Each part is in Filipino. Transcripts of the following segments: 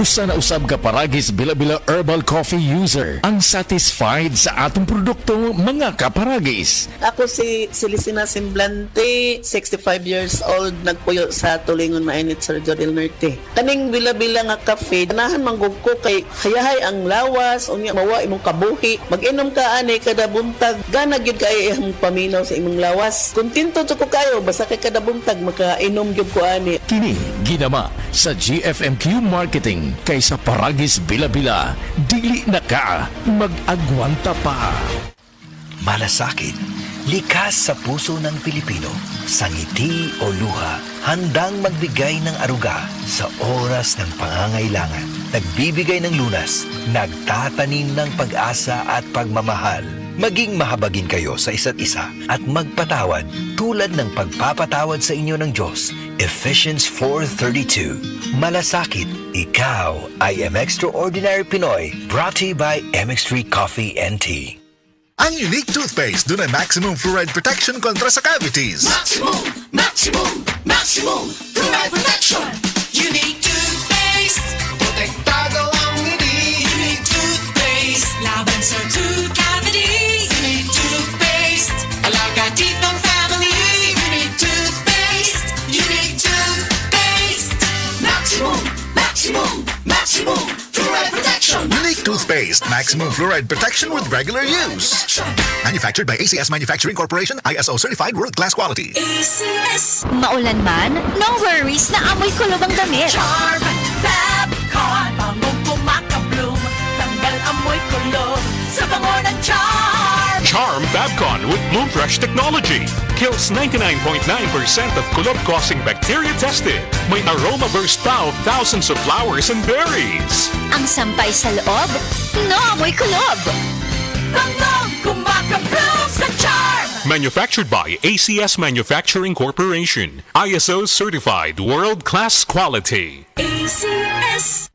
Usa na usab ka paragis bila-bila herbal coffee user ang satisfied sa atong produkto mga kaparagis. Ako si Celisina Semblante, 65 years old, nagpuyo sa Tulingon Mainit, Surigao del Norte. Kaning bila-bila nga kafe, ganahan manggug ko kay hayahay ang lawas, unya mawa imong kabuhi. Mag-inom ka ani kada buntag, gana gyud kay imong paminaw sa imong lawas. Kontento ko kayo basta kay kada buntag makainom gyud ko ani. Kini ginama sa GFMQ Marketing kaysa paragis bila-bila, dili na ka mag-agwanta pa. Malasakit, likas sa puso ng Pilipino, sa ngiti o luha, handang magbigay ng aruga sa oras ng pangangailangan. Nagbibigay ng lunas, nagtatanim ng pag-asa at pagmamahal. Maging mahabagin kayo sa isa't isa at magpatawad tulad ng pagpapatawad sa inyo ng Diyos. Ephesians 4:32. Malasakit, ikaw ay Extraordinary Pinoy. Brought to you by MX3 Coffee and Tea. Ang unique toothpaste doon ay maximum fluoride protection kontra sa cavities. Maximum fluoride protection. Unique toothpaste. Protektado ang ngiti. Unique toothpaste. Laban sa tooth cavities. Unique toothpaste. Alaga teeth ng family. Unique toothpaste. Unique toothpaste. Maximum fluoride protection. Unique toothpaste, maximum fluoride protection with regular use. Manufactured by ACS Manufacturing Corporation, ISO certified world-class quality. ACS. Maulan man, no worries na amoy kulob ang damit. Charm Fabcon. Bangong kumakabloom. Tanggal amoy kulob sa bango ng Charm. Charm Fabcon with Bloom Fresh technology kills 99.9% of kulob-causing bacteria tested. May aroma burst pa of thousands of flowers and berries. Ang sampay sa loob, no amoy kulob. Bangong kumakabloom sa Charm. Manufactured by ACS Manufacturing Corporation. ISO certified world-class quality. ACS.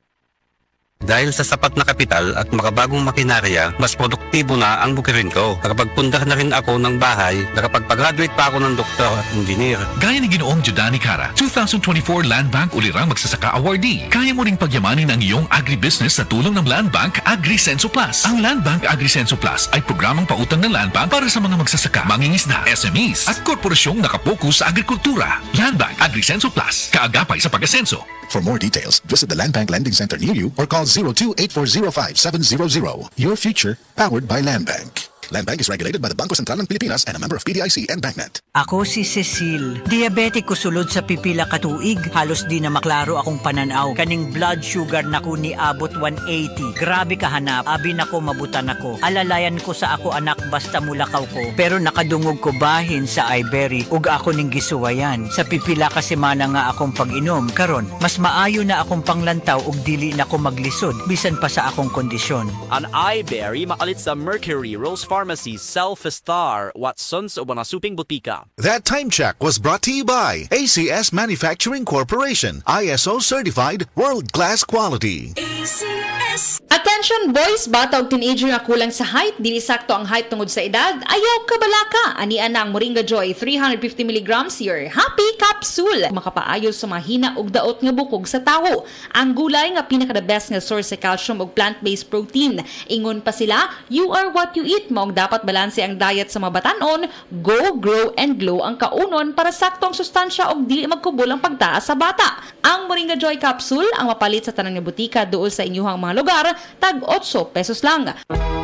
Dahil sa sapat na kapital at makabagong makinarya, mas produktibo na ang bukirin ko. Nakapagpundar na rin ako ng bahay, nakapagpag-graduate pa ako ng doktor at engineer. Gaya ni Ginoong Jodani Cara, 2024 Land Bank Ulirang Magsasaka Awardee. Kaya mo ring pagyamanin ang iyong agribusiness sa tulong ng Land Bank AgriSenso Plus. Ang Land Bank AgriSenso Plus ay programang pautang ng Land Bank para sa mga magsasaka, mangingisda, SMEs at korporasyong nakapokus sa agrikultura. Land Bank AgriSenso Plus, kaagapay sa pag-asenso. For more details, visit the Land Bank Lending Center near you or call 02-8405-700. Your future, powered by Land Bank. Land Bank is regulated by the Bangko Sentral ng Pilipinas and a member of PDIC and BancNet. Ako si Cecil. Diabetic ko sulod sa pipila katuig. Halos di na maklaro akong pananaw. Kaning blood sugar na ko ni abot 180. Grabe kahanap. Abi na ko mabutan ako. Alalayan ko sa ako anak basta mulakaw ko. Pero nakadungog ko bahin sa Iberry. Ug ako ning gisuwayan. Sa pipila ka semana nga akong pag-inom. Karon, mas maayo na akong panglantaw ug dili na ko maglisod. Bisan pa sa akong kondisyon. An Iberry makalit sa Mercury Rose Pharmacy, Self-Star, Watson's o Banasuping Butika. That time check was brought to you by ACS Manufacturing Corporation, ISO certified world-class quality. ACS. Attention boys, bata og teenager nga kulang sa height, dili sakto ang height tungod sa edad, ayaw ka balaka. Ani ana ang Moringa Joy 350 mg your happy capsule. Makapaayo sa mahina ug daot nga bukog sa tawo. Ang gulay nga pinaka the best nga source sa calcium ug plant-based protein. Ingon pa sila, you are what you eat. Maong dapat balanse ang diet sa mga batanon, go, grow, and glow ang kaunon para saktong sustansya og dili magkubol ang pagtaas sa bata. Ang Moringa Joy capsule ang mapalit sa tanang nga butika duol sa inyuhang mga lugar, tag 8 pesos lang.